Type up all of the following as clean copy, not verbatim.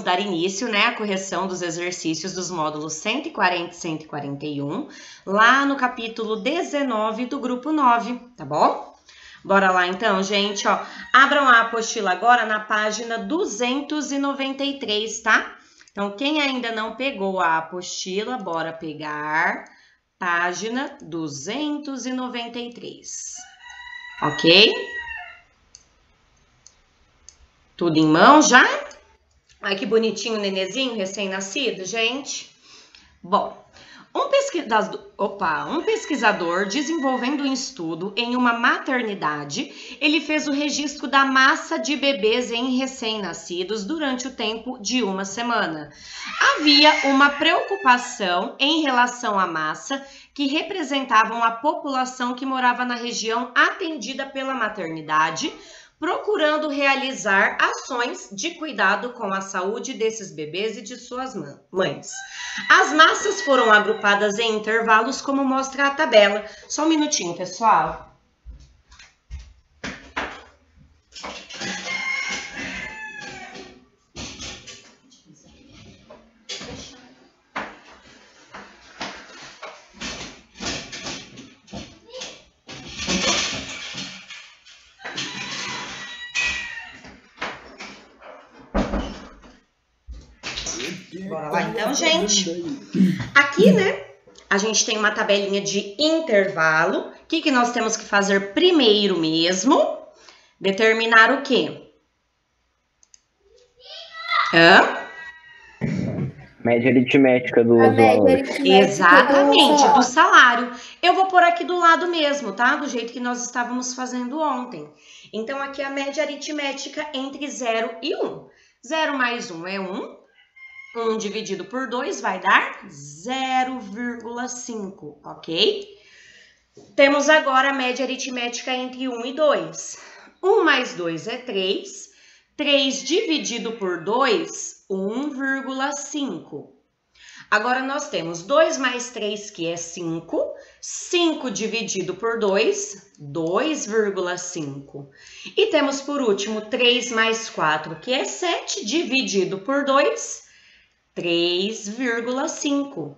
dar início, né, à correção dos exercícios dos módulos 140 e 141, lá no capítulo 19 do grupo 9, tá bom? Bora lá então, gente, ó. Abram a apostila agora na página 293, tá? Então, quem ainda não pegou a apostila, bora pegar página 293, ok? Tudo em mão já? Ai, que bonitinho o nenenzinho recém-nascido, gente. Bom, um pesquisador desenvolvendo um estudo em uma maternidade, ele fez o registro da massa de bebês em recém-nascidos durante o tempo de uma semana. Havia uma preocupação em relação à massa que representavam a população que morava na região atendida pela maternidade, procurando realizar ações de cuidado com a saúde desses bebês e de suas mães. As massas foram agrupadas em intervalos, como mostra a tabela. Só um minutinho, pessoal. Bora lá então, gente. Aqui, né, a gente tem uma tabelinha de intervalo. O que nós temos que fazer primeiro mesmo? Determinar o quê? Média aritmética do valor. Exatamente, do salário. Eu vou pôr aqui do lado mesmo, tá? Do jeito que nós estávamos fazendo ontem. Então, aqui a média aritmética entre 0 e 1. 0 mais 1 é 1. 1 dividido por 2 vai dar 0,5, ok? Temos agora a média aritmética entre 1 e 2. 1 mais 2 é 3. 3 dividido por 2, 1,5. Agora, nós temos 2 mais 3, que é 5. 5 dividido por 2, 2,5. E temos, por último, 3 mais 4, que é 7, dividido por 2, 3,5.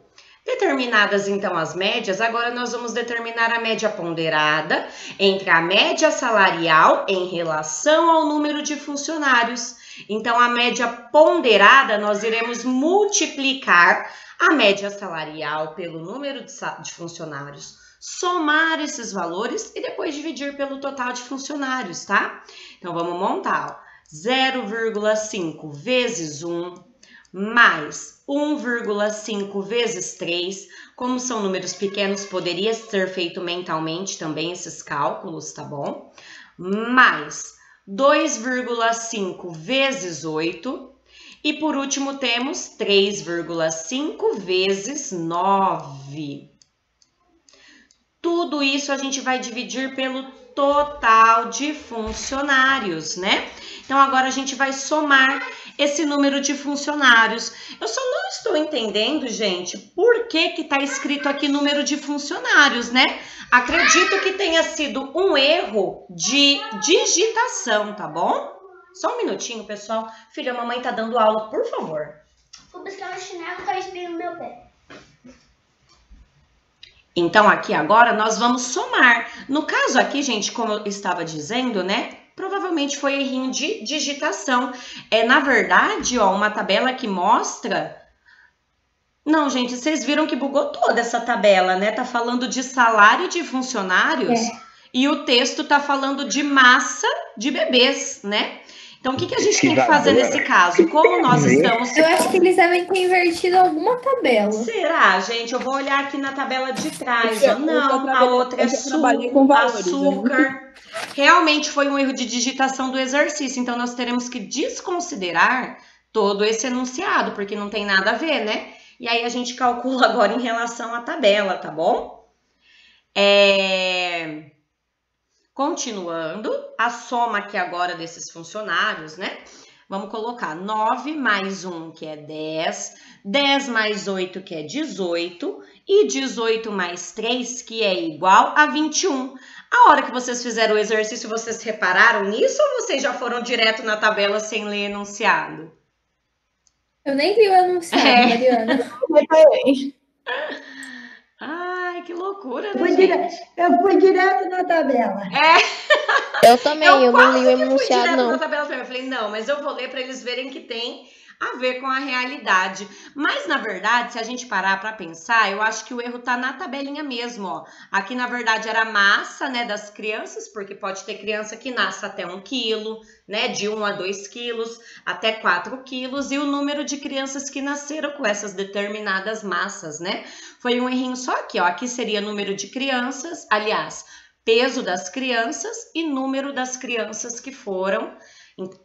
Determinadas, então, as médias, agora nós vamos determinar a média ponderada entre a média salarial em relação ao número de funcionários. Então, a média ponderada, nós iremos multiplicar a média salarial pelo número de funcionários, somar esses valores e depois dividir pelo total de funcionários, tá? Então, vamos montar, ó. 0,5 vezes 1 mais 1,5 vezes 3, como são números pequenos, poderia ser feito mentalmente também esses cálculos, tá bom? Mais 2,5 vezes 8, e por último temos 3,5 vezes 9. Tudo isso a gente vai dividir pelo total de funcionários, né? Então, agora a gente vai somar esse número de funcionários. Eu só não estou entendendo, gente, por que que tá escrito aqui número de funcionários, né? Acredito que tenha sido um erro de digitação, tá bom? Só um minutinho, pessoal. Filha, a mamãe tá dando aula, por favor. Vou buscar um chinelo com espinho no meu pé. Então, aqui agora nós vamos somar. No caso aqui, gente, como eu estava dizendo, né? Provavelmente foi errinho de digitação. Na verdade, ó, uma tabela que mostra... Não, gente, vocês viram que bugou toda essa tabela, né? Tá falando de salário de funcionários e o texto tá falando de massa de bebês, né? Então, o que a gente tem que fazer nesse caso? Como nós estamos... Eu acho que eles devem ter invertido alguma tabela. Será, gente? Eu vou olhar aqui na tabela de trás. Ó. Não, a outra é açúcar. Realmente foi um erro de digitação do exercício. Então, nós teremos que desconsiderar todo esse enunciado, porque não tem nada a ver, né? E aí, a gente calcula agora em relação à tabela, tá bom? Continuando, a soma aqui agora desses funcionários, né? Vamos colocar 9 mais 1, que é 10, 10 mais 8, que é 18, e 18 mais 3, que é igual a 21. A hora que vocês fizeram o exercício, vocês repararam nisso ou vocês já foram direto na tabela sem ler enunciado? Eu nem vi o enunciado, Mariana. Ai, que loucura, né, Eu fui direto na tabela. Eu também, eu não li o fui enunciado, direto não. na tabela também. Eu falei, não, mas eu vou ler para eles verem que tem a ver com a realidade. Mas, na verdade, se a gente parar para pensar, eu acho que o erro tá na tabelinha mesmo, ó. Aqui, na verdade, era a massa, né, das crianças, porque pode ter criança que nasce até 1 quilo, né, de 1 a 2 quilos, até 4 quilos, e o número de crianças que nasceram com essas determinadas massas, né? Foi um errinho só aqui, ó. Aqui seria número de crianças, aliás, peso das crianças e número das crianças que foram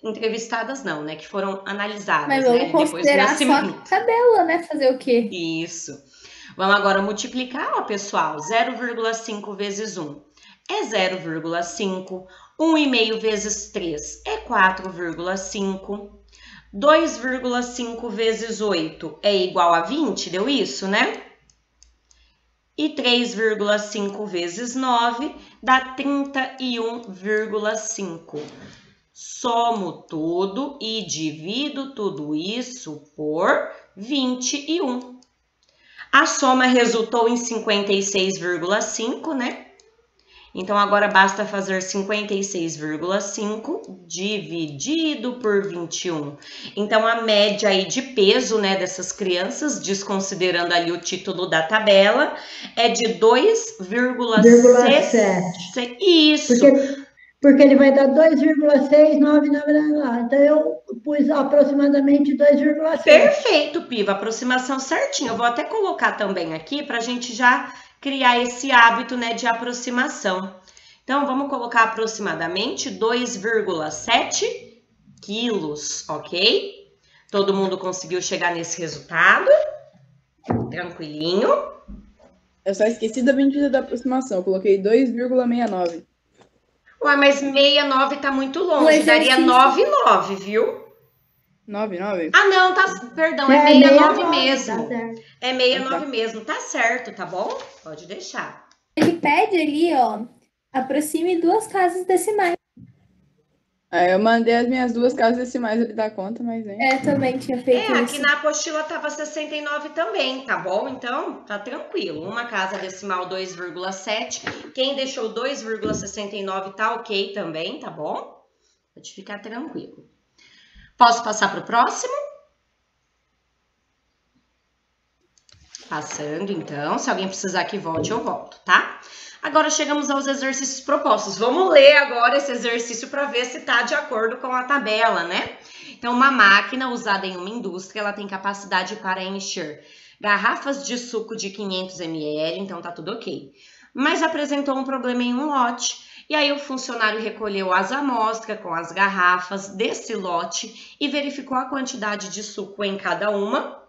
entrevistadas, não, né? Que foram analisadas, Mas né? vamos Depois do considerar só nascimento. a tabela, né? Fazer o quê? Isso. Vamos agora multiplicar, ó, pessoal. 0,5 vezes 1 é 0,5. 1,5 vezes 3 é 4,5. 2,5 vezes 8 é igual a 20, deu isso, né? E 3,5 vezes 9 dá 31,5. Somo tudo e divido tudo isso por 21. A soma resultou em 56,5, né? Então, agora basta fazer 56,5 dividido por 21. Então, a média aí de peso, né, dessas crianças, desconsiderando ali o título da tabela, é de 2,7. Isso. Porque ele vai dar 2,699. Então, eu pus aproximadamente 2,7. Perfeito, Piva. Aproximação certinha. Eu vou até colocar também aqui para a gente já criar esse hábito, né, de aproximação. Então, vamos colocar aproximadamente 2,7 quilos, ok? Todo mundo conseguiu chegar nesse resultado? Tranquilinho? Eu só esqueci da medida da aproximação. Eu coloquei 2,69. Ué, mas 69 tá muito longe. Daria 9,9, viu? 9,9? Ah, não, tá. Perdão, é 69 mesmo. Tá certo. É 69 mesmo, tá certo, tá bom? Pode deixar. Ele pede ali, ó, aproxime 2 casas decimais. Aí eu mandei as minhas 2 casas decimais ali da conta, mas hein. Também tinha feito isso. Aqui na apostila tava 69 também, tá bom? Então, tá tranquilo. Uma casa decimal 2,7. Quem deixou 2,69 tá ok também, tá bom? Pode ficar tranquilo. Posso passar pro próximo? Passando, então. Se alguém precisar que volte, eu volto, tá? Agora chegamos aos exercícios propostos. Vamos ler agora esse exercício para ver se está de acordo com a tabela, né? Então, uma máquina usada em uma indústria, ela tem capacidade para encher garrafas de suco de 500 ml, então tá tudo ok. Mas apresentou um problema em um lote, e aí o funcionário recolheu as amostras com as garrafas desse lote e verificou a quantidade de suco em cada uma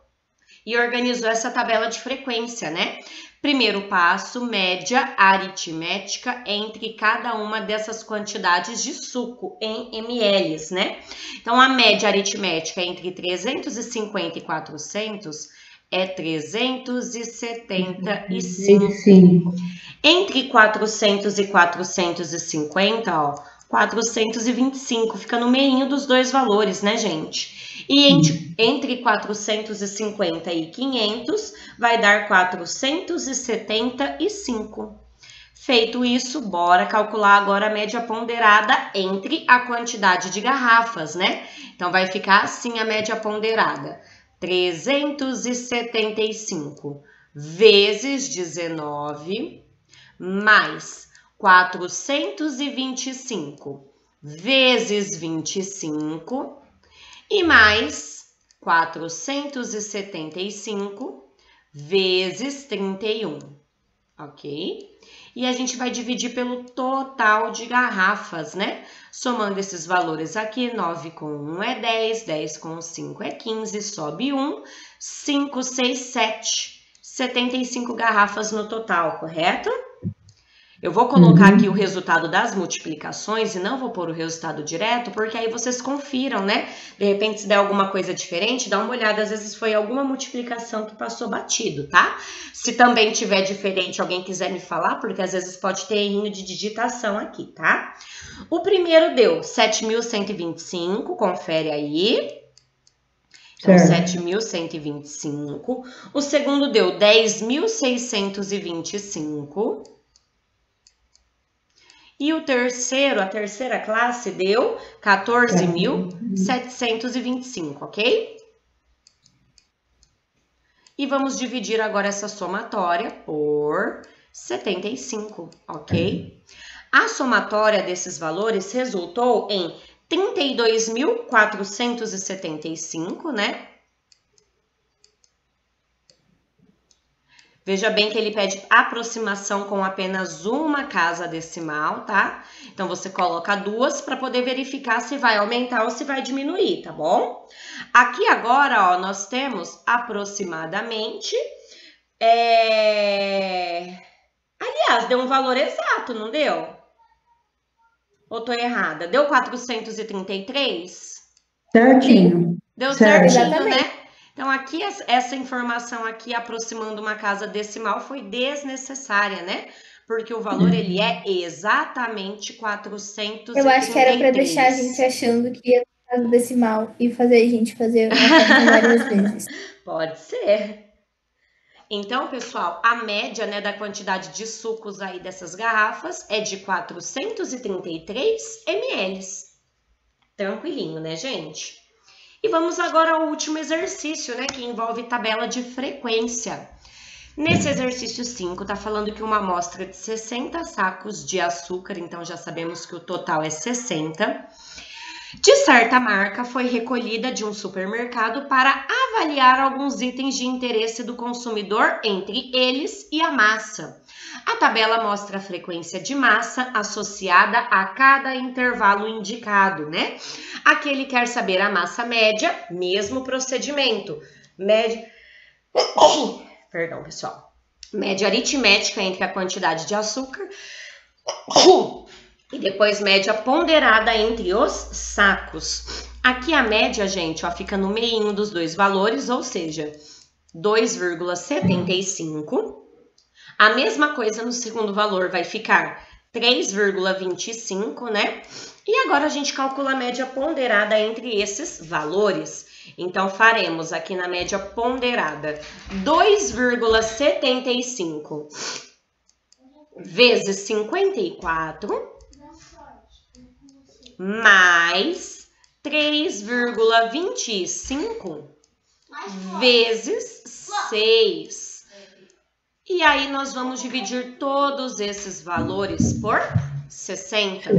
e organizou essa tabela de frequência, né? Primeiro passo, média aritmética entre cada uma dessas quantidades de suco em ml, né? Então, a média aritmética entre 350 e 400 é 375. Entre 400 e 450, ó, 425. Fica no meinho dos dois valores, né, gente? E entre 450 e 500 vai dar 475. Feito isso, bora calcular agora a média ponderada entre a quantidade de garrafas, né? Então, vai ficar assim a média ponderada. 375 vezes 19 mais 425 vezes 25 e mais 475 vezes 31, ok? E a gente vai dividir pelo total de garrafas, né? Somando esses valores aqui, 9 com 1 é 10, 10 com 5 é 15, sobe 1, 5, 6, 7. 75 garrafas no total, correto? Eu vou colocar aqui o resultado das multiplicações e não vou pôr o resultado direto, porque aí vocês confiram, né? De repente, se der alguma coisa diferente, dá uma olhada. Às vezes foi alguma multiplicação que passou batido, tá? Se também tiver diferente, alguém quiser me falar, porque às vezes pode ter errinho de digitação aqui, tá? O primeiro deu 7.125, confere aí. Então, Certo. 7.125. O segundo deu 10.625. E o terceiro, a terceira classe, deu 14.725, ok? E vamos dividir agora essa somatória por 75, ok? A somatória desses valores resultou em 32.475, né? Veja bem que ele pede aproximação com apenas uma casa decimal, tá? Então, você coloca duas para poder verificar se vai aumentar ou se vai diminuir, tá bom? Aqui agora, ó, nós temos aproximadamente... Aliás, deu um valor exato, não deu? Ou tô errada? Deu 433? Certinho. Deu Certo. certinho, Exatamente. né? Então, aqui, essa informação aqui, aproximando uma casa decimal, foi desnecessária, né? Porque o valor, ele é exatamente 433. Eu acho que era pra deixar a gente achando que ia fazer decimal e fazer a gente fazer uma conta várias vezes. Pode ser. Então, pessoal, a média, né, da quantidade de sucos aí dessas garrafas é de 433 ml. Tranquilinho, né, gente? E vamos agora ao último exercício, né, que envolve tabela de frequência. Nesse exercício 5, tá falando que uma amostra de 60 sacos de açúcar, então já sabemos que o total é 60, de certa marca foi recolhida de um supermercado para avaliar alguns itens de interesse do consumidor, entre eles e a massa. A tabela mostra a frequência de massa associada a cada intervalo indicado, né? Aqui ele quer saber a massa média, mesmo procedimento. Perdão, pessoal. Média aritmética entre a quantidade de açúcar e depois média ponderada entre os sacos. Aqui a média, gente, ó, fica no meinho dos dois valores, ou seja, 2,75. A mesma coisa no segundo valor vai ficar 3,25, né? E agora a gente calcula a média ponderada entre esses valores. Então, faremos aqui na média ponderada 2,75 vezes 54 mais 3,25 vezes 6. E aí, nós vamos dividir todos esses valores por 60.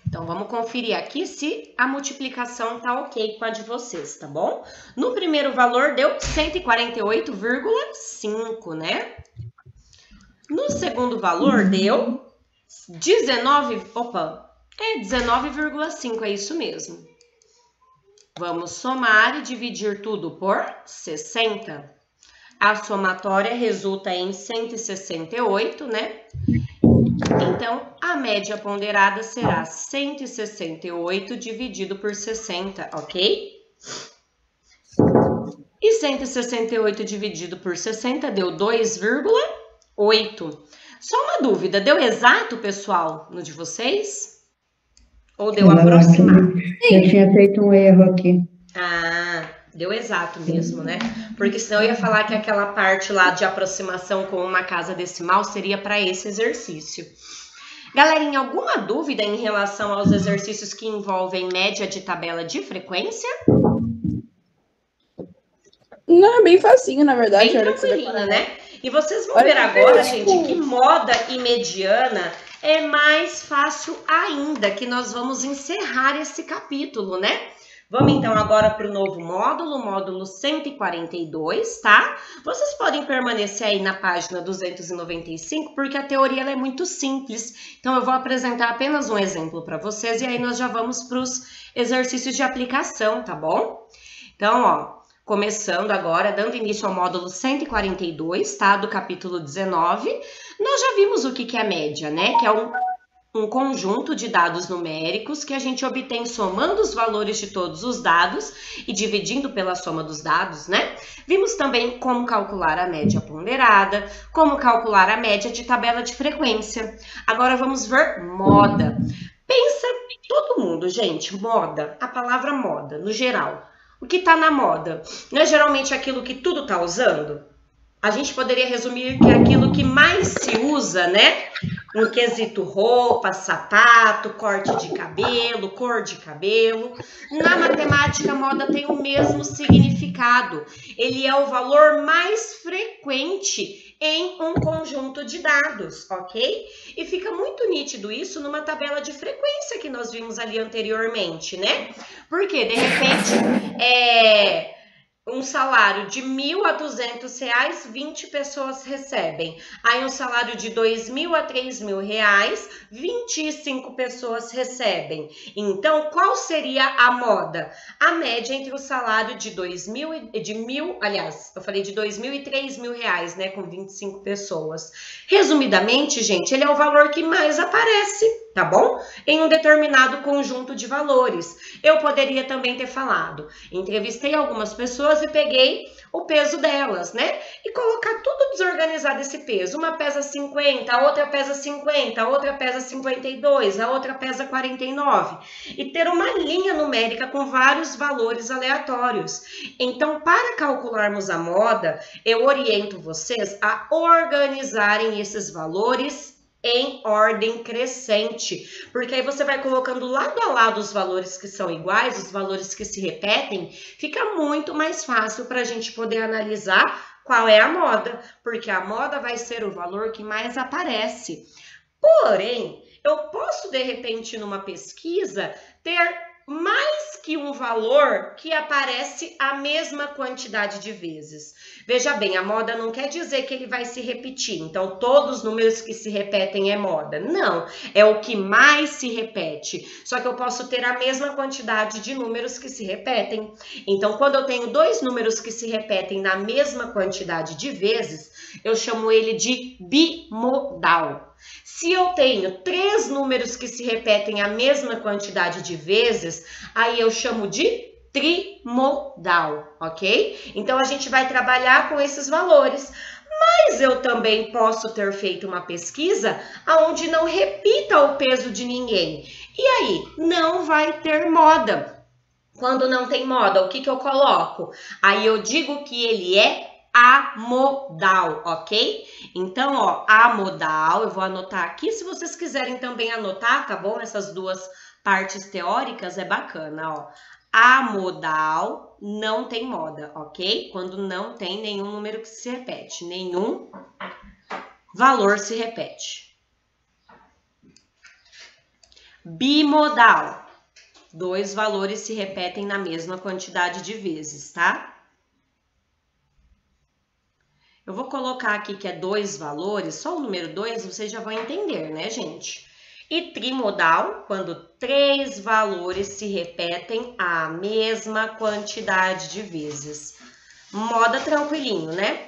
Então, vamos conferir aqui se a multiplicação tá ok com a de vocês, tá bom? No primeiro valor, deu 148,5, né? No segundo valor, deu 19,5, é isso mesmo. Vamos somar e dividir tudo por 60. A somatória resulta em 168, né? Então, a média ponderada será 168 dividido por 60, ok? E 168 dividido por 60 deu 2,8. Só uma dúvida, deu exato, pessoal, no de vocês? Ou deu aproximado? Eu tinha feito um erro aqui. Ah, deu exato mesmo, né? Porque senão eu ia falar que aquela parte lá de aproximação com uma casa decimal seria para esse exercício. Galerinha, alguma dúvida em relação aos exercícios que envolvem média de tabela de frequência? Não, é bem facinho, na verdade. Bem tranquilinho, né? E vocês vão ver agora, gente, que moda e mediana é mais fácil ainda, que nós vamos encerrar esse capítulo, né? Vamos então agora para o novo módulo, módulo 142, tá? Vocês podem permanecer aí na página 295, porque a teoria ela é muito simples. Então, eu vou apresentar apenas um exemplo para vocês e aí nós já vamos para os exercícios de aplicação, tá bom? Então, ó, começando agora, dando início ao módulo 142, tá? Do capítulo 19, nós já vimos o que é a média, né? Que é um conjunto de dados numéricos que a gente obtém somando os valores de todos os dados e dividindo pela soma dos dados, né? Vimos também como calcular a média ponderada, como calcular a média de tabela de frequência. Agora vamos ver moda. Pensa todo mundo, gente, moda, a palavra moda, no geral. O que está na moda? Não é geralmente aquilo que tudo está usando? A gente poderia resumir que é aquilo que mais se usa, né? No quesito roupa, sapato, corte de cabelo, cor de cabelo. Na matemática, moda tem o mesmo significado. Ele é o valor mais frequente em um conjunto de dados, ok? E fica muito nítido isso numa tabela de frequência que nós vimos ali anteriormente, né? Porque, de repente, um salário de R$1.000 a R$200, 20 pessoas recebem. Aí um salário de R$2.000 a R$3.000, 25 pessoas recebem. Então, qual seria a moda? A média entre o salário de R$2.000 e de R$1.000, aliás, eu falei de R$2.000 e R$3.000, né, com 25 pessoas. Resumidamente, gente, ele é o valor que mais aparece, tá bom? Em um determinado conjunto de valores. Eu poderia também ter falado, entrevistei algumas pessoas e peguei o peso delas, né? E colocar tudo desorganizado esse peso. Uma pesa 50, a outra pesa 50, a outra pesa 52, a outra pesa 49. E ter uma linha numérica com vários valores aleatórios. Então, para calcularmos a moda, eu oriento vocês a organizarem esses valores em ordem crescente, porque aí você vai colocando lado a lado os valores que são iguais, os valores que se repetem, fica muito mais fácil para a gente poder analisar qual é a moda, porque a moda vai ser o valor que mais aparece. Porém, eu posso, de repente, numa pesquisa, ter mais que um valor que aparece a mesma quantidade de vezes. Veja bem, a moda não quer dizer que ele vai se repetir. Então, todos os números que se repetem é moda. Não, é o que mais se repete. Só que eu posso ter a mesma quantidade de números que se repetem. Então, quando eu tenho dois números que se repetem na mesma quantidade de vezes, eu chamo ele de bimodal. Se eu tenho 3 números que se repetem a mesma quantidade de vezes, aí eu chamo de trimodal, ok? Então, a gente vai trabalhar com esses valores. Mas eu também posso ter feito uma pesquisa onde não repita o peso de ninguém. E aí, não vai ter moda. Quando não tem moda, o que eu coloco? Aí eu digo que ele é amodal, ok? Então, ó, amodal, eu vou anotar aqui, se vocês quiserem também anotar, tá bom? Essas duas partes teóricas é bacana, ó. Amodal não tem moda, ok? Quando não tem nenhum número que se repete, nenhum valor se repete. Bimodal, 2 valores se repetem na mesma quantidade de vezes, tá? Eu vou colocar aqui que é 2 valores, só o número 2 vocês já vão entender, né, gente? E trimodal, quando 3 valores se repetem a mesma quantidade de vezes. Moda tranquilinho, né?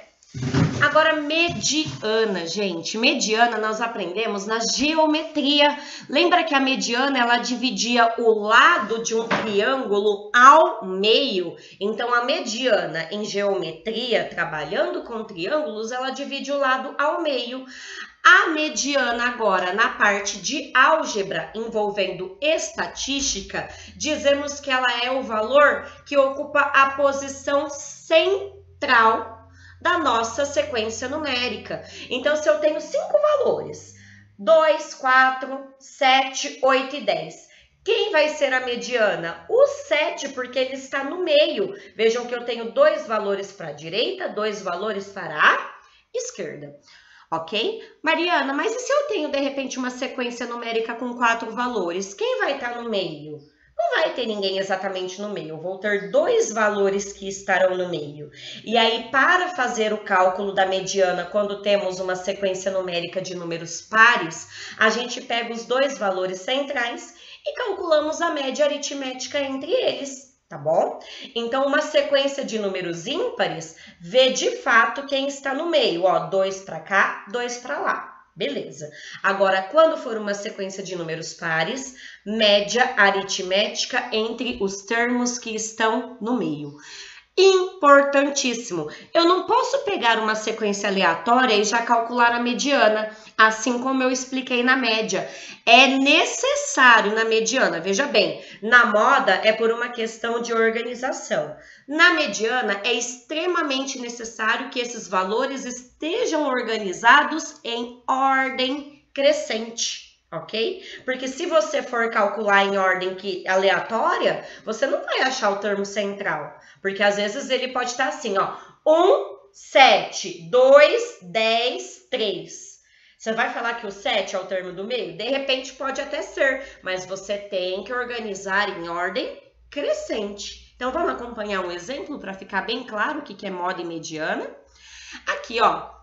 Agora, mediana, gente. Mediana nós aprendemos na geometria. Lembra que a mediana, ela dividia o lado de um triângulo ao meio? Então, a mediana em geometria, trabalhando com triângulos, ela divide o lado ao meio. A mediana agora, na parte de álgebra, envolvendo estatística, dizemos que ela é o valor que ocupa a posição central da nossa sequência numérica. Então, se eu tenho 5 valores, 2, 4, 7, 8 e 10, quem vai ser a mediana? O 7, porque ele está no meio. Vejam que eu tenho 2 valores para a direita, 2 valores para a esquerda. Ok? Mariana, mas e se eu tenho, de repente, uma sequência numérica com 4 valores? Quem vai estar no meio? Não vai ter ninguém exatamente no meio. Eu vou ter 2 valores que estarão no meio. E aí, para fazer o cálculo da mediana, quando temos uma sequência numérica de números pares, a gente pega os 2 valores centrais e calculamos a média aritmética entre eles. Tá bom? Então, uma sequência de números ímpares vê de fato quem está no meio. Ó, 2 para cá, 2 para lá. Beleza. Agora, quando for uma sequência de números pares, média aritmética entre os termos que estão no meio. Importantíssimo. Eu não posso pegar uma sequência aleatória e já calcular a mediana, assim como eu expliquei na média. É necessário na mediana, veja bem, na moda é por uma questão de organização. Na mediana é extremamente necessário que esses valores estejam organizados em ordem crescente. Ok? Porque se você for calcular em ordem aleatória, você não vai achar o termo central. Porque às vezes ele pode estar assim, ó. 1, 7, 2, 10, 3. Você vai falar que o 7 é o termo do meio? De repente pode até ser, mas você tem que organizar em ordem crescente. Então vamos acompanhar um exemplo para ficar bem claro o que é moda e mediana. Aqui, ó.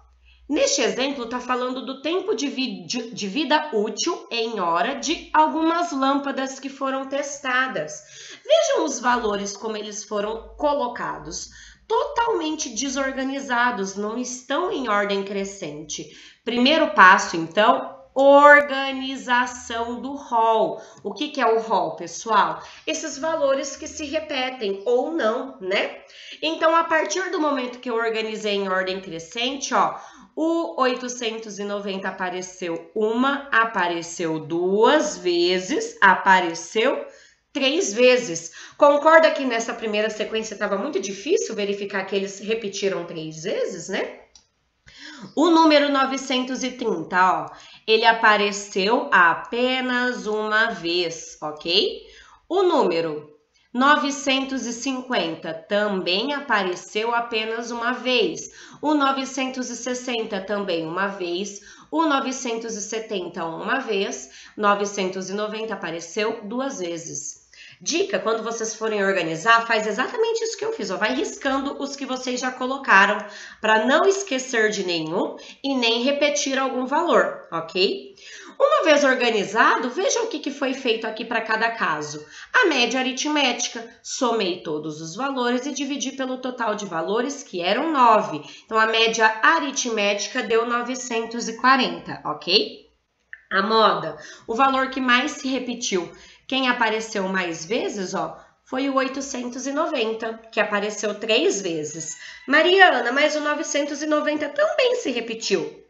Neste exemplo, está falando do tempo de vida útil em hora de algumas lâmpadas que foram testadas. Vejam os valores como eles foram colocados. Totalmente desorganizados, não estão em ordem crescente. Primeiro passo, então, organização do rol. O que é o rol, pessoal? Esses valores que se repetem ou não, né? Então, a partir do momento que eu organizei em ordem crescente, ó, o 890 apareceu uma, apareceu duas vezes, apareceu 3 vezes. Concorda que nessa primeira sequência estava muito difícil verificar que eles repetiram 3 vezes, né? O número 930, ó, ele apareceu apenas uma vez, ok? O número 950 também apareceu apenas uma vez. O 960 também uma vez. O 970 uma vez. 990 apareceu 2 vezes. Dica, quando vocês forem organizar, faz exatamente isso que eu fiz. Ó, vai riscando os que vocês já colocaram para não esquecer de nenhum e nem repetir algum valor, ok? Uma vez organizado, veja o que foi feito aqui para cada caso. A média aritmética, somei todos os valores e dividi pelo total de valores, que eram 9. Então, a média aritmética deu 940, ok? A moda, o valor que mais se repetiu. Quem apareceu mais vezes, ó, foi o 890, que apareceu 3 vezes. Mariana, mas o 990 também se repetiu.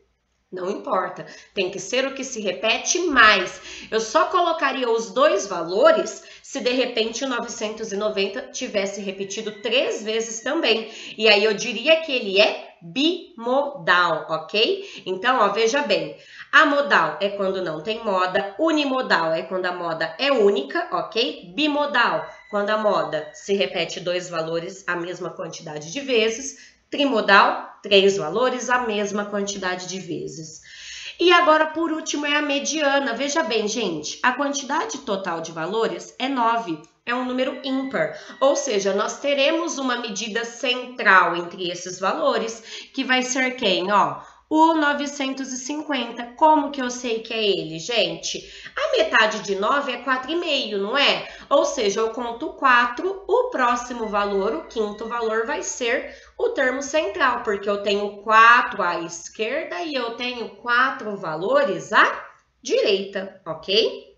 Não importa, tem que ser o que se repete mais. Eu só colocaria os 2 valores se de repente o 990 tivesse repetido 3 vezes também. E aí eu diria que ele é bimodal, ok? Então, ó, veja bem. Amodal é quando não tem moda, unimodal é quando a moda é única, ok? Bimodal, quando a moda se repete 2 valores a mesma quantidade de vezes. Trimodal, 3 valores, a mesma quantidade de vezes. E agora, por último, é a mediana. Veja bem, gente, a quantidade total de valores é 9. É um número ímpar. Ou seja, nós teremos uma medida central entre esses valores, que vai ser quem? Ó, o 950. Como que eu sei que é ele, gente? A metade de 9 é 4,5, não é? Ou seja, eu conto 4, o próximo valor, o quinto valor, vai ser o termo central, porque eu tenho 4 à esquerda e eu tenho 4 valores à direita, ok?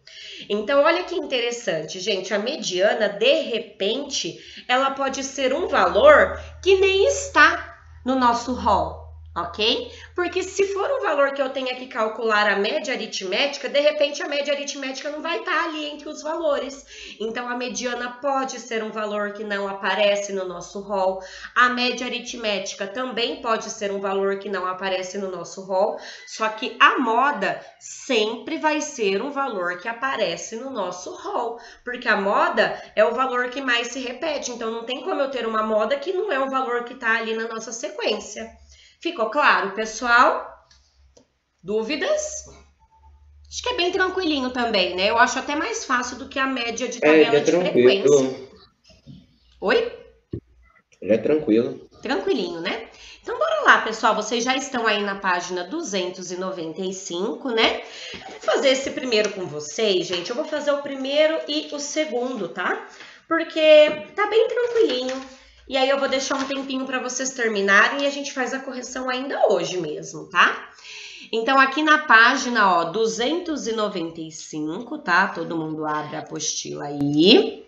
Então, olha que interessante, gente, a mediana, de repente, ela pode ser um valor que nem está no nosso rol, ok? Porque se for um valor que eu tenha que calcular a média aritmética, de repente a média aritmética não vai estar ali entre os valores. Então, a mediana pode ser um valor que não aparece no nosso rol. A média aritmética também pode ser um valor que não aparece no nosso rol. Só que a moda sempre vai ser um valor que aparece no nosso rol. Porque a moda é o valor que mais se repete. Então, não tem como eu ter uma moda que não é um valor que está ali na nossa sequência. Ficou claro, pessoal? Dúvidas? Acho que é bem tranquilinho também, né? Eu acho até mais fácil do que a média de tabela de frequência. Oi? Ele é tranquilo. Tranquilinho, né? Então, bora lá, pessoal. Vocês já estão aí na página 295, né? Eu vou fazer esse primeiro com vocês, gente. Eu vou fazer o primeiro e o segundo, tá? Porque tá bem tranquilinho. E aí eu vou deixar um tempinho para vocês terminarem e a gente faz a correção ainda hoje mesmo, tá? Então, aqui na página, ó, 295, tá? Todo mundo abre a apostila aí.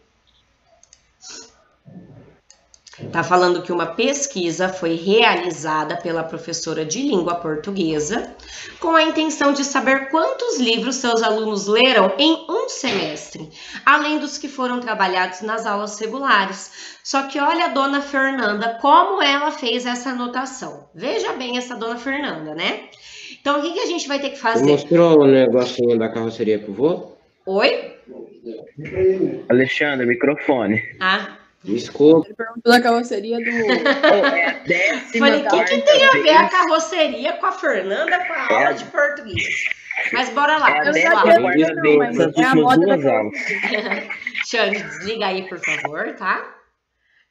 Tá falando que uma pesquisa foi realizada pela professora de língua portuguesa com a intenção de saber quantos livros seus alunos leram em um semestre, além dos que foram trabalhados nas aulas regulares. Só que olha a dona Fernanda, como ela fez essa anotação. Veja bem essa dona Fernanda, né? Então, o que a gente vai ter que Você fazer? mostrou o negocinho da carroceria pro vô? Oi? Alexandre, microfone. Ah, Desculpa. Ele perguntou da carroceria do. É a 10ª falei, o que quarta tem a ver a vez. carroceria com a Fernanda com a aula de português? Mas bora lá, É a pessoal. 10ª Não, vez mas das é a últimas moda da 2 aulas. Xande, desliga aí, por favor, tá?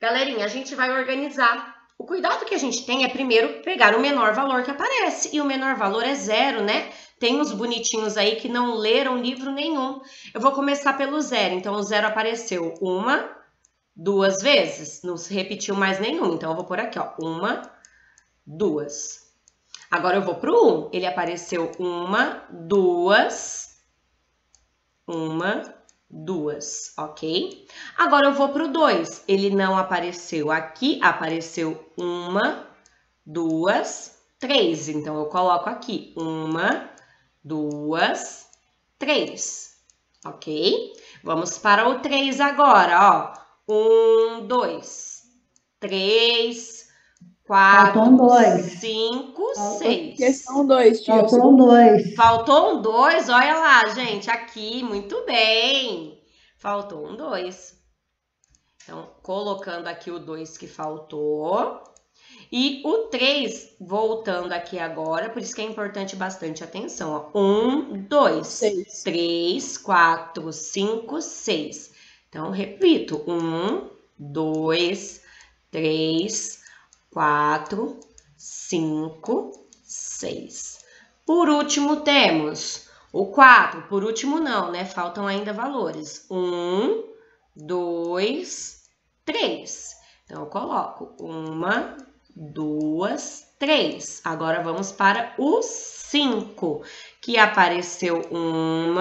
Galerinha, a gente vai organizar. O cuidado que a gente tem é, primeiro, pegar o menor valor que aparece. E o menor valor é 0, né? Tem uns bonitinhos aí que não leram livro nenhum. Eu vou começar pelo 0. Então, o 0 apareceu 1, 2 vezes. Não se repetiu mais nenhum. Então, eu vou pôr aqui, ó. 1, 2. Agora, eu vou pro 1. Ele apareceu 1, 2. 1, 2, ok? Agora, eu vou pro 2. Ele não apareceu aqui. Apareceu 1, 2, 3. Então, eu coloco aqui 1, 2, 3, ok? Vamos para o 3 agora, ó. 1, 2, 3, 4, Faltam 2. 5, 6. Questão 2, tio. Faltam 2. Faltou um 2, olha lá, gente, aqui, muito bem. Faltou um 2. Então, colocando aqui o 2 que faltou. E o 3, voltando aqui agora, por isso que é importante bastante atenção, ó. 1, 2, 6. 3, 4, 5, 6. Então, repito, 1, 2, 3, 4, 5, 6. Por último, temos o 4. Por último, não, né? Faltam ainda valores. 1, 2, 3. Então, eu coloco 1, 2, 3. Agora, vamos para o 5, que apareceu 1,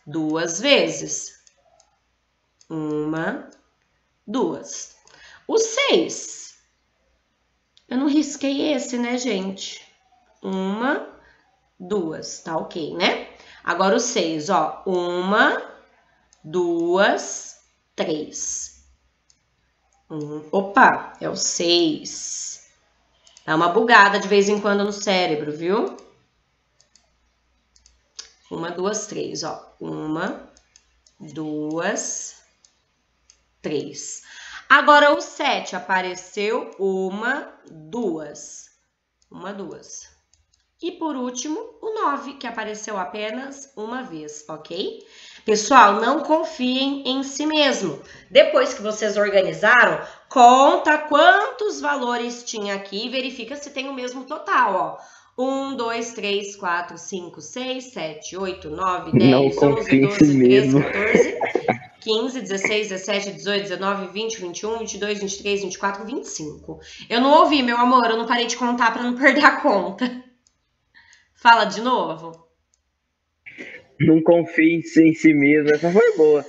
2 vezes. 1, 2. O 6. Eu não risquei esse, né, gente? 1, 2. Tá ok, né? Agora, o 6, ó. 1, 2, 3. Opa, é o 6. Dá uma bugada de vez em quando no cérebro, viu? 1, 2, 3, ó. 1, 2, 3. Agora, o 7 apareceu 1, 2. 1, 2. E, por último, o 9, que apareceu apenas uma vez, ok? Pessoal, não confiem em si mesmo. Depois que vocês organizaram, conta quantos valores tinha aqui e verifica se tem o mesmo total, ó. 1, 2, 3, 4, 5, 6, 7, 8, 9, 10, 11, 12, 13, 14, 15, 16, 17, 18, 19, 20, 21, 22, 23, 24, 25. Eu não ouvi, meu amor, eu não parei de contar para não perder a conta. Fala de novo. Não confie em si mesmo, essa foi boa.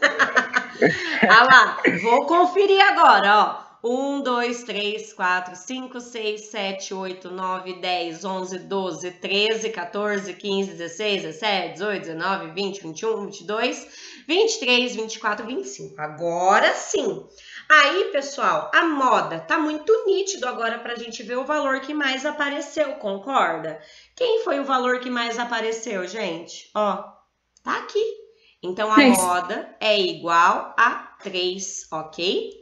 Ah lá, vou conferir agora, ó. 1, 2, 3, 4, 5, 6, 7, 8, 9, 10, 11, 12, 13, 14, 15, 16, 17, 18, 19, 20, 21, 22, 23, 24, 25. Agora sim. Aí, pessoal, a moda tá muito nítido agora pra gente ver o valor que mais apareceu, concorda? Quem foi o valor que mais apareceu, gente? Ó, tá aqui. Então, a 3. moda é igual a 3, ok?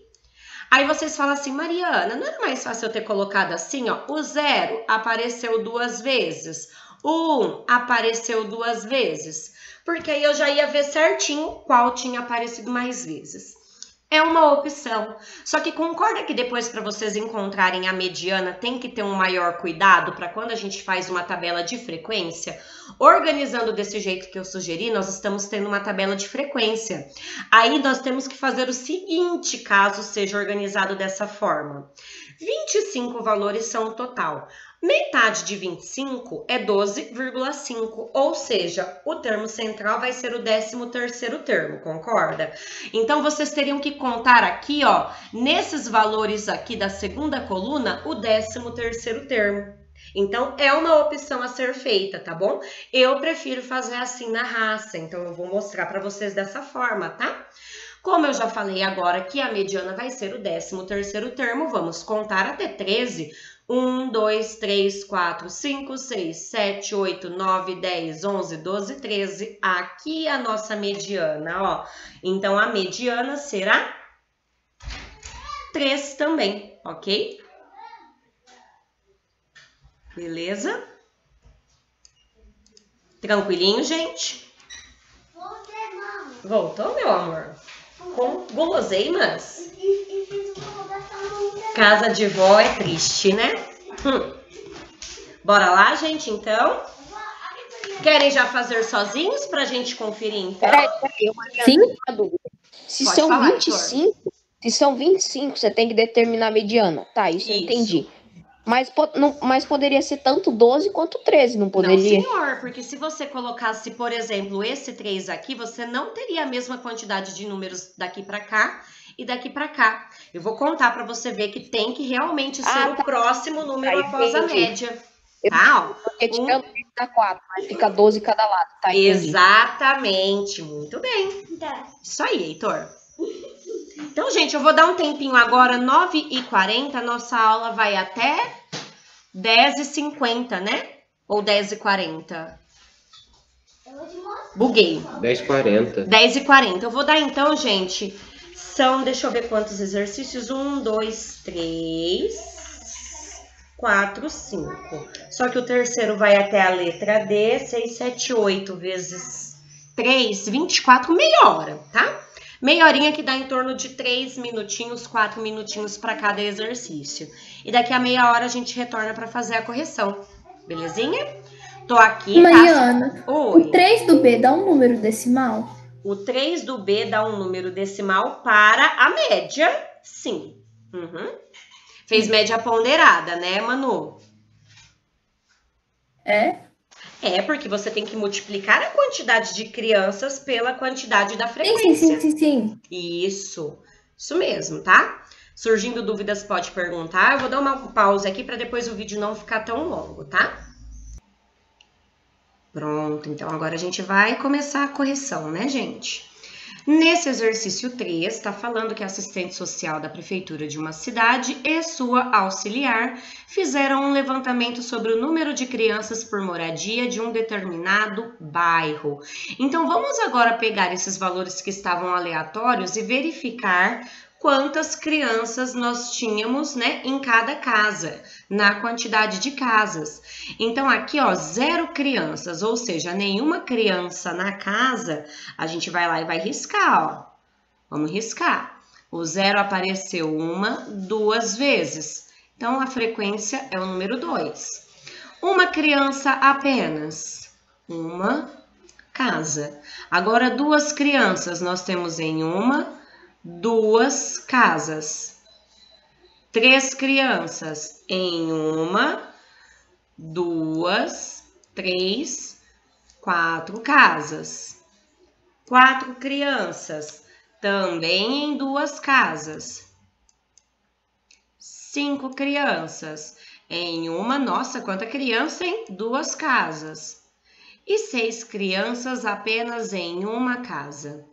Aí vocês falam assim, Mariana, não era mais fácil eu ter colocado assim, ó? O 0 apareceu 2 vezes, o 1 apareceu 2 vezes, porque aí eu já ia ver certinho qual tinha aparecido mais vezes. É uma opção. Só que concorda que depois, para vocês encontrarem a mediana, tem que ter um maior cuidado para quando a gente faz uma tabela de frequência? Organizando desse jeito que eu sugeri, nós estamos tendo uma tabela de frequência. Aí nós temos que fazer o seguinte, caso seja organizado dessa forma. 25 valores são o total. Metade de 25 é 12,5, ou seja, o termo central vai ser o 13º termo, concorda? Então, vocês teriam que contar aqui, ó, nesses valores aqui da segunda coluna, o 13º termo. Então, é uma opção a ser feita, tá bom? Eu prefiro fazer assim na raça, então eu vou mostrar para vocês dessa forma, tá? Como eu já falei agora que a mediana vai ser o 13º termo, vamos contar até 13. 1, 2, 3, 4, 5, 6, 7, 8, 9, 10, 11, 12, 13. Aqui a nossa mediana, ó. Então, a mediana será 3 também, ok? Beleza? Tranquilinho, gente? Voltou, meu amor? Com guloseimas? Casa de vó é triste, né? Bora lá, gente, então? Querem já fazer sozinhos pra gente conferir, então? Peraí, Sim? uma dúvida. Se Pode são falar, 25, se são 25, você tem que determinar a mediana. Tá, isso eu Isso. entendi. Mas poderia ser tanto 12 quanto 13, não poderia? Não, senhor, porque se você colocasse, por exemplo, esse 3 aqui, você não teria a mesma quantidade de números daqui pra cá e daqui pra cá. Eu vou contar pra você ver que tem que realmente ser o próximo número após a média. Tá, ó. Porque tirando dá 4, mas fica 12 cada lado, tá? Entendi. Exatamente, muito bem. Isso aí, Heitor. Então, gente, eu vou dar um tempinho agora, 9h40, nossa aula vai até 10h50, né? Ou 10h40? Buguei. 10h40. 10h40. Eu vou dar então, gente, deixa eu ver quantos exercícios. 1, 2, 3, 4, 5. Só que o terceiro vai até a letra D, 6, 7, 8 vezes 3, 24, meia hora, tá? Meia horinha que dá em torno de 3 minutinhos, 4 minutinhos para cada exercício. E daqui a meia hora a gente retorna para fazer a correção, belezinha? Tô aqui, Mariana, tá? Oi. o 3 do B dá um número decimal? O 3 do B dá um número decimal para a média, sim. Fez média ponderada, né, Manu? É? É, porque você tem que multiplicar a quantidade de crianças pela quantidade da frequência. Sim. Isso mesmo, tá? Surgindo dúvidas, pode perguntar. Eu vou dar uma pausa aqui para depois o vídeo não ficar tão longo, tá? Pronto, então agora a gente vai começar a correção, né, gente? Nesse exercício 3, está falando que a assistente social da prefeitura de uma cidade e sua auxiliar fizeram um levantamento sobre o número de crianças por moradia de um determinado bairro. Então, vamos agora pegar esses valores que estavam aleatórios e verificar quantas crianças nós tínhamos, né, em cada casa, na quantidade de casas. Então, aqui, ó, 0 crianças, ou seja, nenhuma criança na casa, a gente vai lá e vai riscar, ó. Vamos riscar. O 0 apareceu 1, 2 vezes. Então, a frequência é o número 2. Uma criança apenas, uma casa. Agora, 2 crianças, nós temos em 2 casas. 3 crianças em 2, 3, 4 casas. 4 crianças também em 2 casas. 5 crianças em nossa, quanta criança em 2 casas. E 6 crianças apenas em 1 casa.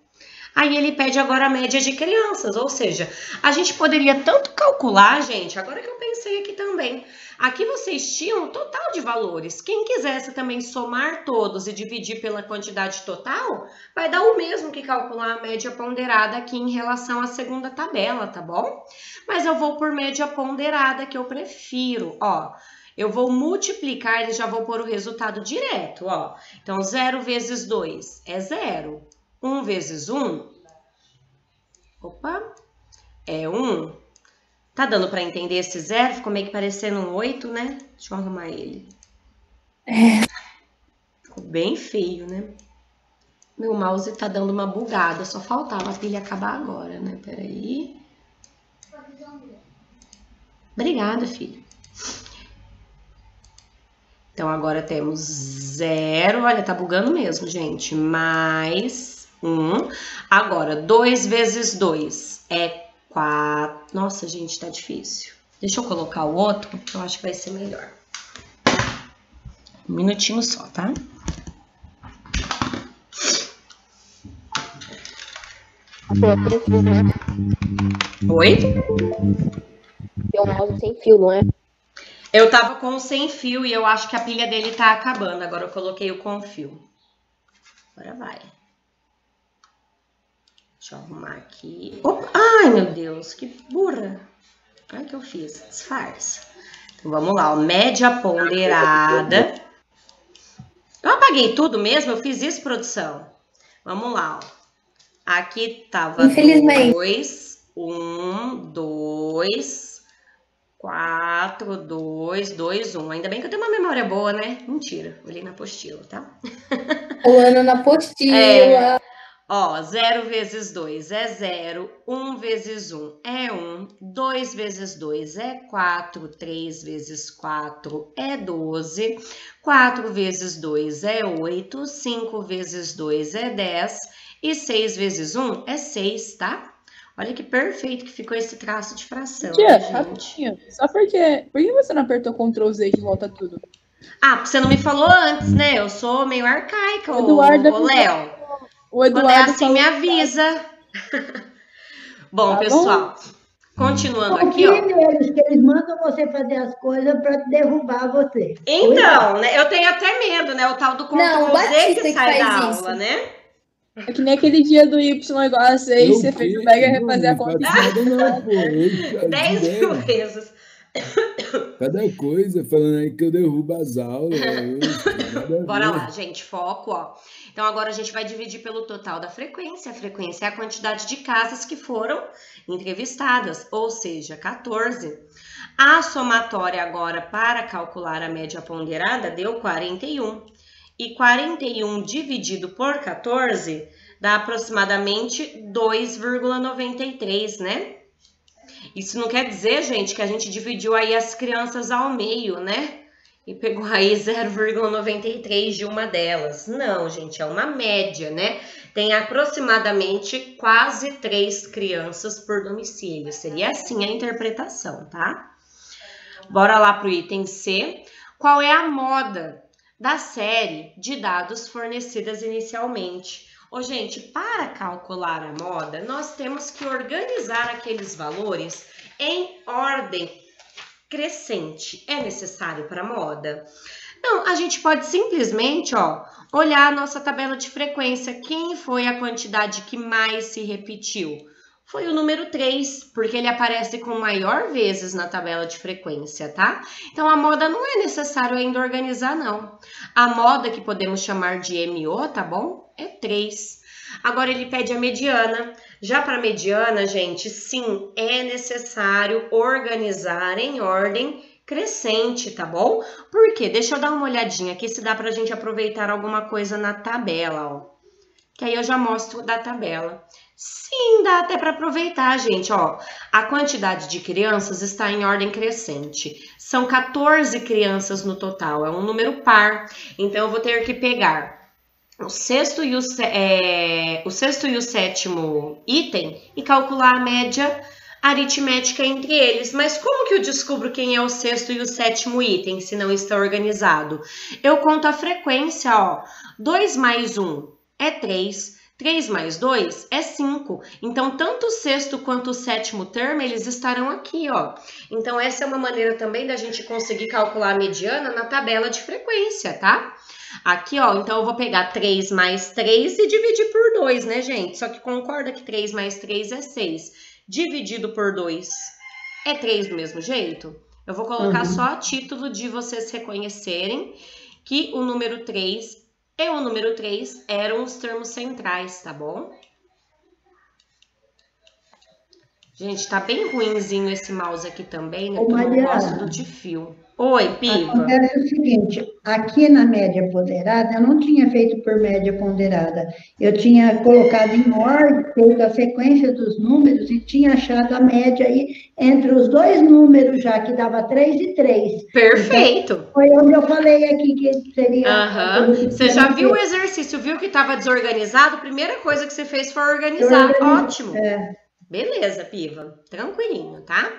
Aí ele pede agora a média de crianças, ou seja, a gente poderia tanto calcular, gente, agora que eu pensei aqui também. Aqui vocês tinham o total de valores. Quem quisesse também somar todos e dividir pela quantidade total, vai dar o mesmo que calcular a média ponderada aqui em relação à segunda tabela, tá bom? Mas eu vou por média ponderada, que eu prefiro, ó. Eu vou multiplicar e já vou pôr o resultado direto, ó. Então, 0 vezes 2 é 0. 1 vezes 1, é 1. Tá dando para entender esse 0? Ficou meio que parecendo um 8, né? Deixa eu arrumar ele. Ficou bem feio, né? Meu mouse tá dando uma bugada, só faltava a pilha acabar agora, né? Peraí. Obrigada, filho. Então, agora temos 0, olha, tá bugando mesmo, gente, mais 1. Agora, 2 vezes 2 é 4. Nossa, gente, tá difícil. Deixa eu colocar o outro, que eu acho que vai ser melhor. Um minutinho só, tá? Oi? Tem mouse sem fio, não é? Eu tava com o sem fio e eu acho que a pilha dele tá acabando. Agora eu coloquei o com fio. Agora vai. Deixa eu arrumar aqui. Opa! Ai, meu Deus, que burra. Olha o que eu fiz. Disfarça. Então vamos lá, ó. Média ponderada. Eu apaguei tudo mesmo? Eu fiz isso, produção? Vamos lá, ó. Aqui tava Infelizmente. 2, 1, 2, 4, 2, 2, 1. Ainda bem que eu tenho uma memória boa, né? Mentira, olhei na apostila, tá? Olhando na apostila. É. Ó, 0 vezes 2 é 0, 1 vezes 1 é 1, 2 vezes 2 é 4, 3 vezes 4 é 12, 4 vezes 2 é 8, 5 vezes 2 é 10 e 6 vezes 1 é 6, tá? Olha que perfeito que ficou esse traço de fração, Tia, né, gente? rapidinho. Só porque... Por que você não apertou Ctrl Z que volta tudo? Ah, porque você não me falou antes, né? Eu sou meio arcaica, O Eduardo ô Léo. O Quando é Eduardo assim, me avisa. Bom, Tá pessoal, continuando aqui, Confie ó. neles, que eles mandam você fazer as coisas para derrubar você. Então, né, eu tenho até medo, né? O tal do Não, o Ctrl Z Batista que que sai da faz aula, isso. né? É que nem aquele dia do Y igual a 6, você fez o Mega refazer a conta. Não faz nada não, pô. 10 mil vezes. Cada coisa, falando aí que eu derrubo as aulas. Nada a Bora ver. lá, gente, foco, ó. Então, agora a gente vai dividir pelo total da frequência. A frequência é a quantidade de casas que foram entrevistadas, ou seja, 14. A somatória agora para calcular a média ponderada deu 41. E 41 dividido por 14 dá aproximadamente 2,93, né? Isso não quer dizer, gente, que a gente dividiu aí as crianças ao meio, né? E pegou aí 0,93 de uma delas. Não, gente, é uma média, né? Tem aproximadamente quase 3 crianças por domicílio. Seria assim a interpretação, tá? Bora lá pro item C. Qual é a moda da série de dados fornecidas inicialmente? Ô, gente, para calcular a moda, nós temos que organizar aqueles valores em ordem crescente. É necessário para a moda? Não, a gente pode simplesmente, ó, olhar a nossa tabela de frequência. Quem foi a quantidade que mais se repetiu? Foi o número 3, porque ele aparece com maior vezes na tabela de frequência, tá? Então, a moda não é necessário ainda organizar, não. A moda, que podemos chamar de MO, tá bom? É 3. Agora, ele pede a mediana. Já para a mediana, gente, sim, é necessário organizar em ordem crescente, tá bom? Por quê? Deixa eu dar uma olhadinha aqui se dá pra gente aproveitar alguma coisa na tabela, ó. Que aí eu já mostro da tabela. Sim, dá até para aproveitar, gente, ó. A quantidade de crianças está em ordem crescente. São 14 crianças no total, é um número par. Então, eu vou ter que pegar o sexto e o sétimo item e calcular a média aritmética entre eles. Mas como que eu descubro quem é o sexto e o sétimo item, se não está organizado? Eu conto a frequência, ó. 2 mais 1 é 3. 3 mais 2 é 5. Então, tanto o sexto quanto o sétimo termo, eles estarão aqui, ó. Então, essa é uma maneira também da gente conseguir calcular a mediana na tabela de frequência, tá? Aqui, ó, então eu vou pegar 3 mais 3 e dividir por 2, né, gente? Só que concorda que 3 mais 3 é 6. Dividido por 2 é 3 do mesmo jeito? Eu vou colocar só a título de vocês reconhecerem que o número 3 e o número 3 eram os termos centrais, tá bom? Gente, tá bem ruinzinho esse mouse aqui também, né? Porque eu não gosto do de fio. Oi, Piva. Acontece o seguinte, aqui na média ponderada, eu não tinha feito por média ponderada. Eu tinha colocado em ordem, feito a sequência dos números e tinha achado a média aí entre os dois números já, que dava 3 e 3. Perfeito. Então, foi onde eu falei aqui que seria... Aham. Você já viu o exercício, viu que estava desorganizado? Primeira coisa que você fez foi organizar. Ótimo. Beleza, Piva. Tranquilinho, tá?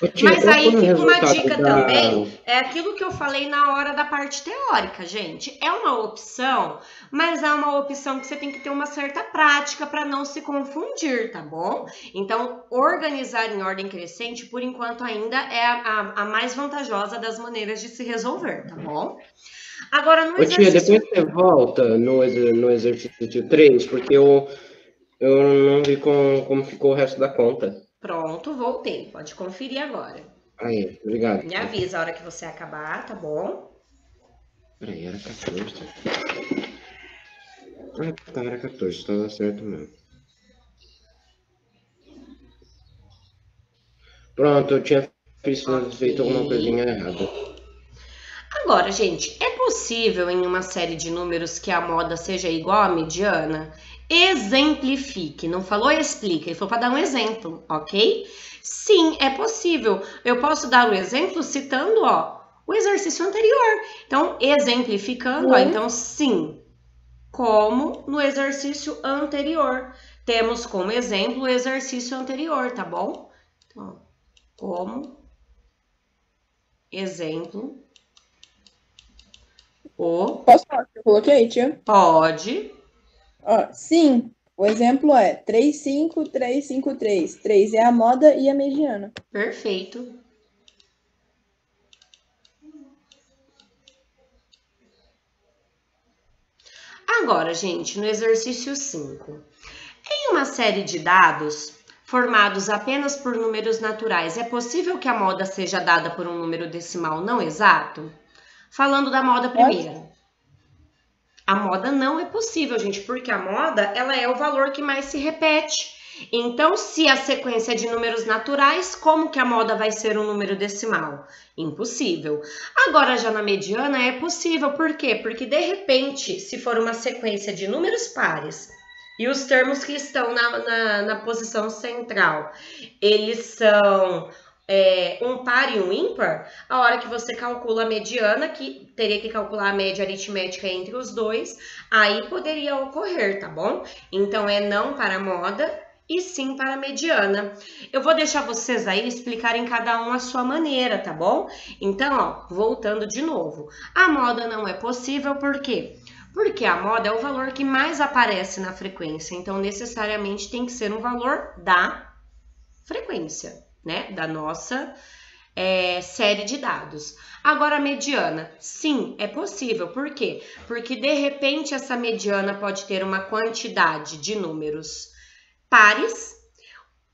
Ô, tia, Mas qual aí foi o fica uma resultado dica da- também, é aquilo que eu falei na hora da parte teórica, gente. É uma opção, mas é uma opção que você tem que ter uma certa prática para não se confundir, tá bom? Então, organizar em ordem crescente, por enquanto, ainda é a mais vantajosa das maneiras de se resolver, tá bom? Agora, no Ô, tia, exercício... depois você volta no exercício 3, porque eu não vi como ficou o resto da conta. Pronto, voltei. Pode conferir agora. Aí, obrigado. Me avisa a hora que você acabar, tá bom? Peraí, era 14. Ah, tá, era 14, tava certo mesmo. Pronto, eu tinha feito alguma coisinha errada. Agora, gente, é possível em uma série de números que a moda seja igual à mediana? Exemplifique, não falou explica, ele falou para dar um exemplo, ok? Sim, é possível. Eu posso dar o exemplo citando, ó, o exercício anterior. Então, exemplificando, ó, então sim, como no exercício anterior. Temos como exemplo o exercício anterior, tá bom? Então, como exemplo Posso falar o que eu coloquei, tia? Pode. Ó, sim, o exemplo é 3, 5, 3, 5, 3. 3 é a moda e a mediana. Perfeito. Agora, gente, no exercício 5. Em uma série de dados formados apenas por números naturais, é possível que a moda seja dada por um número decimal não exato? Falando da moda primeiro. A moda não é possível, gente, porque a moda, ela é o valor que mais se repete. Então, se a sequência é de números naturais, como que a moda vai ser um número decimal? Impossível. Agora, já na mediana é possível. Por quê? Porque, de repente, se for uma sequência de números pares e os termos que estão na posição central, eles são... um par e um ímpar, a hora que você calcula a mediana, que teria que calcular a média aritmética entre os dois, aí poderia ocorrer, tá bom? Então, é não para a moda e sim para a mediana. Eu vou deixar vocês aí explicarem cada um a sua maneira, tá bom? Então, ó, voltando de novo. A moda não é possível, por quê? Porque a moda é o valor que mais aparece na frequência, então necessariamente tem que ser um valor da frequência, né, da nossa série de dados. Agora, a mediana, sim, é possível. Por quê? Porque, de repente, essa mediana pode ter uma quantidade de números pares.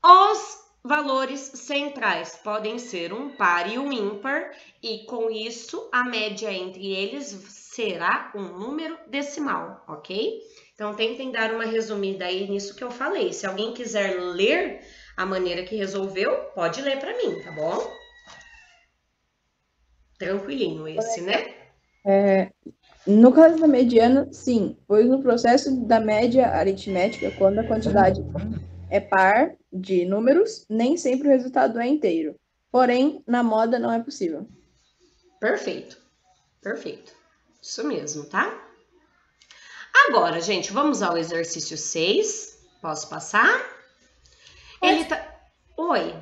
Os valores centrais podem ser um par e um ímpar, e com isso, a média entre eles será um número decimal, ok? Então, tentem dar uma resumida aí nisso que eu falei. Se alguém quiser ler a maneira que resolveu, pode ler para mim, tá bom? Tranquilinho esse, né? No caso da mediana, sim, pois no processo da média aritmética, quando a quantidade é par de números, nem sempre o resultado é inteiro. Porém, na moda não é possível. Perfeito. Perfeito. Isso mesmo, tá? Agora, gente, vamos ao exercício 6. Posso passar? Ele tá... Oi.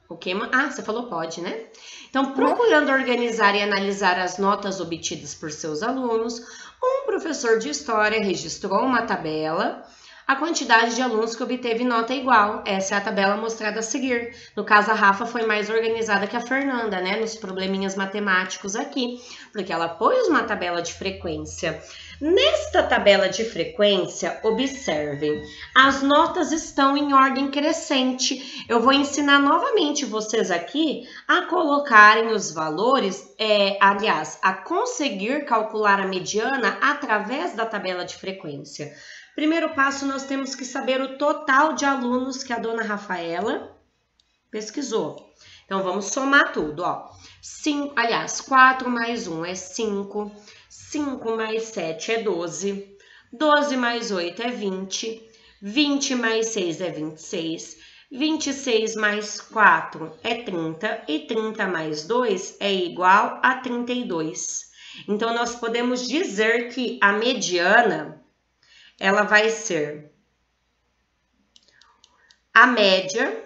O que? Ah, você falou pode, né? Então, procurando organizar e analisar as notas obtidas por seus alunos, um professor de história registrou uma tabela, a quantidade de alunos que obteve nota igual. Essa é a tabela mostrada a seguir. No caso, a Rafa foi mais organizada que a Fernanda, né? Nos probleminhas matemáticos aqui, porque ela pôs uma tabela de frequência. Nesta tabela de frequência, observem, as notas estão em ordem crescente. Eu vou ensinar novamente vocês aqui a colocarem os valores, aliás, a conseguir calcular a mediana através da tabela de frequência. Primeiro passo, nós temos que saber o total de alunos que a dona Rafaela pesquisou. Então, vamos somar tudo, ó. 4 mais 1 é 5. 5 mais 7 é 12. 12 mais 8 é 20. 20 mais 6 é 26. 26 mais 4 é 30. E 30 mais 2 é igual a 32. Então, nós podemos dizer que a mediana, ela vai ser a média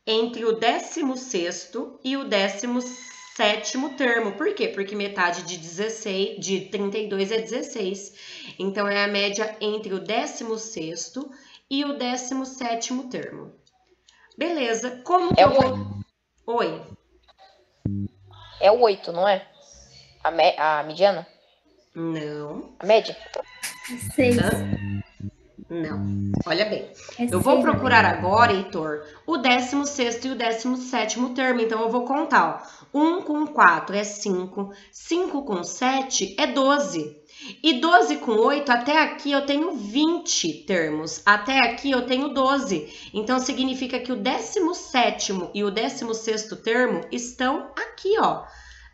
entre o 16º e o 17º termo. Por quê? Porque metade de 32 é 16. Então, é a média entre o 16º e o 17º termo. Beleza. Como que eu vou... Oi. É o 8, não é? A mediana? Não. A média? 6. Não. Olha bem. É Eu vou seis, procurar agora, Heitor, o 16º e o 17º termo. Então, eu vou contar, ó. 1 com 4 é 5. 5 com 7 é 12. E 12 com 8, até aqui eu tenho 20 termos. Até aqui eu tenho 12. Então, significa que o 17º e o 16º termo estão aqui, ó,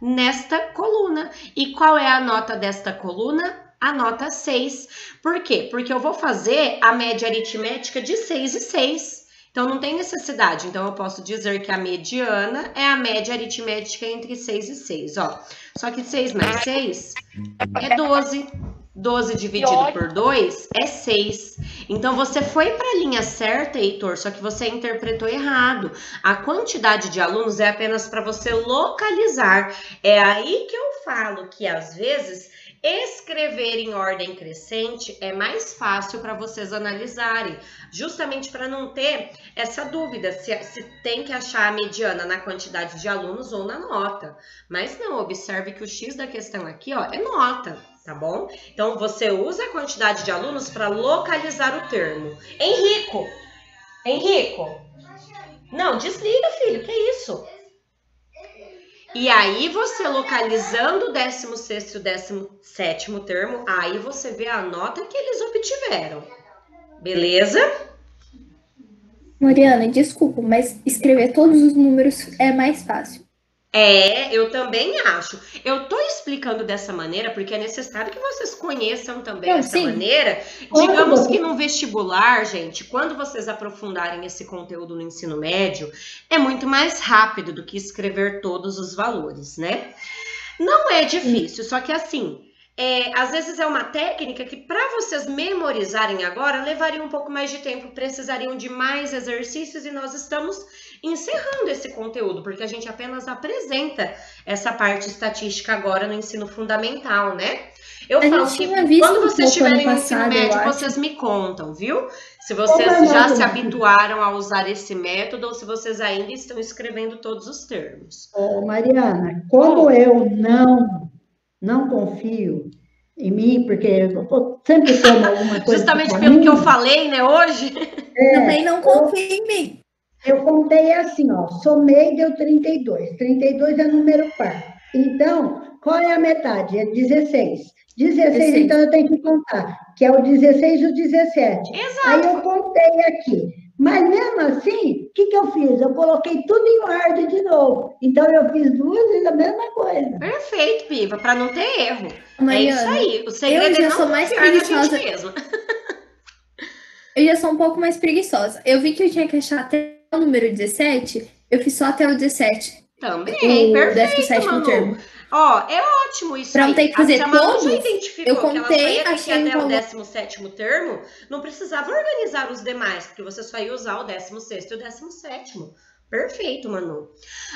nesta coluna. E qual é a nota desta coluna? A nota 6. Por quê? Porque eu vou fazer a média aritmética de 6 e 6. Então, não tem necessidade. Então, eu posso dizer que a mediana é a média aritmética entre 6 e 6, ó. Só que 6 mais 6 é 12. 12 dividido por 2 é 6. Então, você foi para a linha certa, Heitor, só que você interpretou errado. A quantidade de alunos é apenas para você localizar. É aí que eu falo que, às vezes, escrever em ordem crescente é mais fácil para vocês analisarem, justamente para não ter essa dúvida se tem que achar a mediana na quantidade de alunos ou na nota. Mas não, observe que o X da questão aqui, ó, é nota, tá bom? Então, você usa a quantidade de alunos para localizar o termo. Henrico! Não, desliga, filho, que isso? E aí, você localizando o 16º e o 17º termo, aí você vê a nota que eles obtiveram. Beleza? Mariana, desculpa, mas escrever todos os números é mais fácil. É, eu também acho. Eu tô explicando dessa maneira porque é necessário que vocês conheçam também essa maneira. Digamos que no vestibular, gente, quando vocês aprofundarem esse conteúdo no ensino médio, é muito mais rápido do que escrever todos os valores, né? Não é difícil, só que assim, às vezes é uma técnica que para vocês memorizarem agora, levaria um pouco mais de tempo, precisariam de mais exercícios e nós estamos encerrando esse conteúdo, porque a gente apenas apresenta essa parte estatística agora no ensino fundamental, né? Eu falo que quando vocês estiverem no ensino médio, vocês me contam, viu? Se vocês já se habituaram a usar esse método ou se vocês ainda estão escrevendo todos os termos. Mariana, como eu não confio em mim, porque eu sempre tomo alguma coisa. Justamente pelo que eu falei, né, hoje? Também não confio em mim. Eu contei assim, ó, somei deu 32. 32 é número par. Então, qual é a metade? É 16. 16, então eu tenho que contar, que é o 16 e o 17. Exato. Aí eu contei aqui. Mas mesmo assim, o que eu fiz? Eu coloquei tudo em ordem de novo. Então, eu fiz 2 vezes a mesma coisa. Perfeito, Piva, para não ter erro. Mariana, é isso aí. O segredo é não sou mais confiar na gente preguiçosa mesma. Eu já sou um pouco mais preguiçosa. Eu vi que eu tinha que achar até o número 17, eu fiz só até o 17. Também, perfeito, Manu. Termo. Ó, é ótimo isso pra não ter que fazer a Manu todos, já identificou eu contei, que ela só ia ter achei até o 17º termo, não precisava organizar os demais, porque você só ia usar o 16º e o 17º. Perfeito, Manu.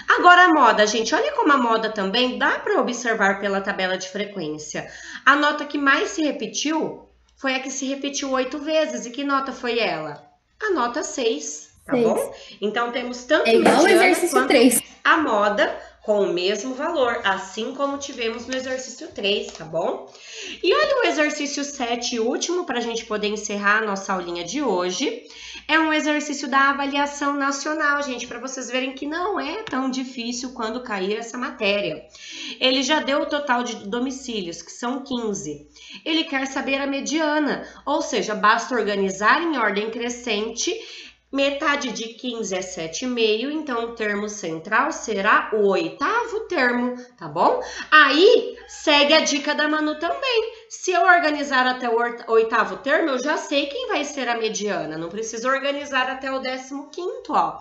Agora a moda, gente, olha como a moda também dá para observar pela tabela de frequência. A nota que mais se repetiu foi a que se repetiu 8 vezes. E que nota foi ela? A nota 6, tá bom? Então, temos tanto igual o exercício 3. A moda com o mesmo valor, assim como tivemos no exercício 3, tá bom? E olha o exercício 7 e último, para a gente poder encerrar a nossa aulinha de hoje. É um exercício da avaliação nacional, gente, para vocês verem que não é tão difícil quando cair essa matéria. Ele já deu o total de domicílios, que são 15. Ele quer saber a mediana, ou seja, basta organizar em ordem crescente Metade de 15 é 7,5, então o termo central será o 8º termo, tá bom? Aí, segue a dica da Manu também. Se eu organizar até o 8º termo, eu já sei quem vai ser a mediana. Não preciso organizar até o 15º, ó.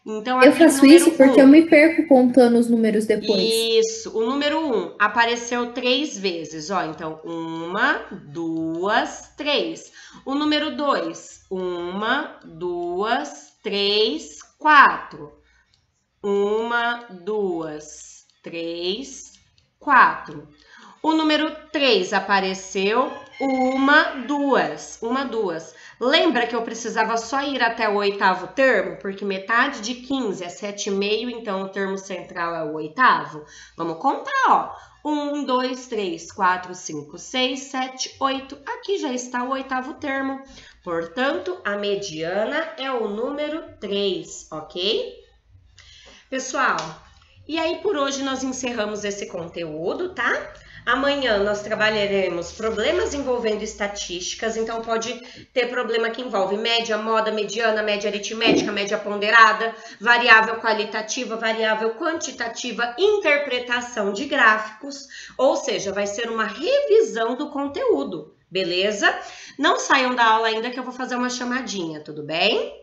Então, Eu faço isso porque eu me perco contando os números depois. Isso, o número 1 apareceu 3 vezes, ó. Então, 1, 2, 3. O número 2, 1, 2, 3, 4. 1, 2, 3, 4. O número 3 apareceu 1, 2. Lembra que eu precisava só ir até o 8º termo? Porque metade de 15 é 7,5, então o termo central é o 8º. Vamos contar, ó. 1, 2, 3, 4, 5, 6, 7, 8. Aqui já está o 8º termo. Portanto, a mediana é o número 3, ok? Pessoal, e aí por hoje nós encerramos esse conteúdo, tá? Amanhã nós trabalharemos problemas envolvendo estatísticas, então pode ter problema que envolve média, moda, mediana, média aritmética, média ponderada, variável qualitativa, variável quantitativa, interpretação de gráficos, ou seja, vai ser uma revisão do conteúdo, beleza? Não saiam da aula ainda que eu vou fazer uma chamadinha, tudo bem?